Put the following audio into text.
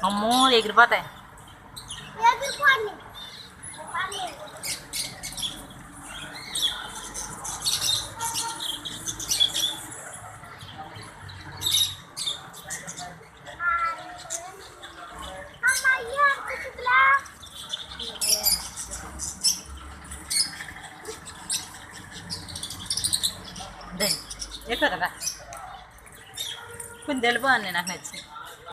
అమ్మో ఎగిరిపోతాయి. ఎక్కువ కదా కొంచెం తెలుపు అని నాకు నచ్చింది.